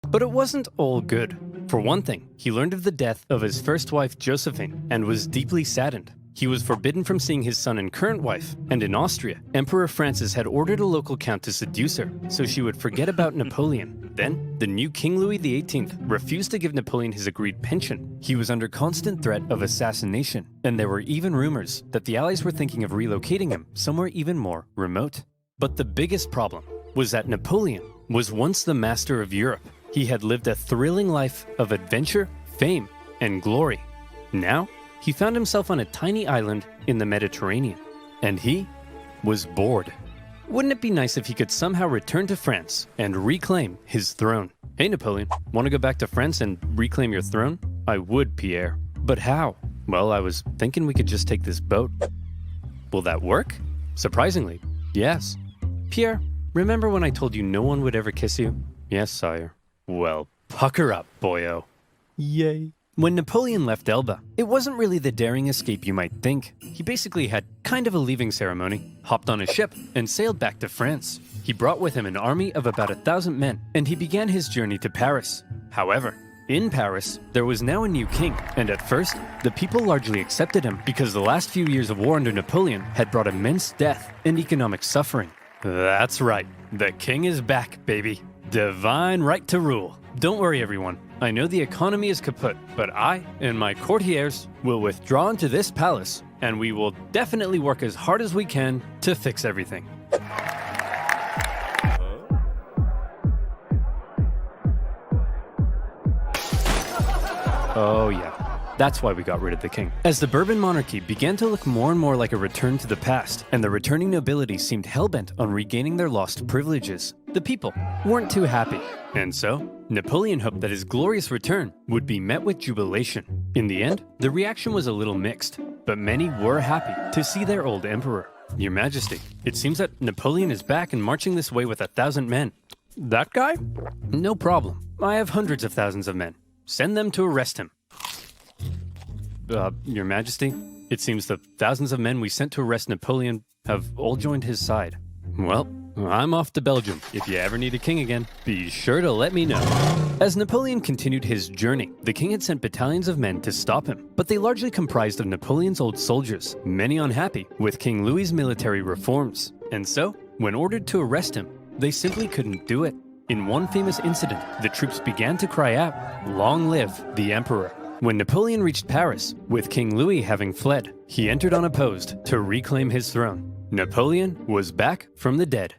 But it wasn't all good. For one thing, he learned of the death of his first wife Josephine and was deeply saddened. He was forbidden from seeing his son and current wife, and in Austria, Emperor Francis had ordered a local count to seduce her so she would forget about Napoleon. Then, the new King Louis XVIII refused to give Napoleon his agreed pension. He was under constant threat of assassination, and there were even rumors that the Allies were thinking of relocating him somewhere even more remote. But the biggest problem was that Napoleon was once the master of Europe. He had lived a thrilling life of adventure, fame, and glory. Now, he found himself on a tiny island in the Mediterranean, and he was bored. Wouldn't it be nice if he could somehow return to France and reclaim his throne? Hey Napoleon, want to go back to France and reclaim your throne? I would, Pierre. But how? Well, I was thinking we could just take this boat. Will that work? Surprisingly, yes. Pierre, remember when I told you no one would ever kiss you? Yes, sire. Well, pucker up, boyo. Yay. When Napoleon left Elba, it wasn't really the daring escape you might think. He basically had kind of a leaving ceremony, hopped on a ship, and sailed back to France. He brought with him an army of about 1,000 men, and he began his journey to Paris. However, in Paris, there was now a new king, and at first, the people largely accepted him because the last few years of war under Napoleon had brought immense death and economic suffering. That's right, the king is back, baby. Divine right to rule. Don't worry, everyone. I know the economy is kaput, but I and my courtiers will withdraw into this palace, and we will definitely work as hard as we can to fix everything. Oh yeah, that's why we got rid of the king. As the Bourbon monarchy began to look more and more like a return to the past, and the returning nobility seemed hell-bent on regaining their lost privileges, the people weren't too happy. And so, Napoleon hoped that his glorious return would be met with jubilation. In the end, the reaction was a little mixed, but many were happy to see their old emperor. Your Majesty, it seems that Napoleon is back and marching this way with 1,000 men. That guy? No problem. I have hundreds of thousands of men. Send them to arrest him. Your Majesty, it seems the thousands of men we sent to arrest Napoleon have all joined his side. Well, I'm off to Belgium. If you ever need a king again, be sure to let me know. As Napoleon continued his journey, the king had sent battalions of men to stop him, but they largely comprised of Napoleon's old soldiers, many unhappy with King Louis's military reforms. And so, when ordered to arrest him, they simply couldn't do it. In one famous incident, the troops began to cry out, "Long live the Emperor." When Napoleon reached Paris, with King Louis having fled, he entered unopposed to reclaim his throne. Napoleon was back from the dead.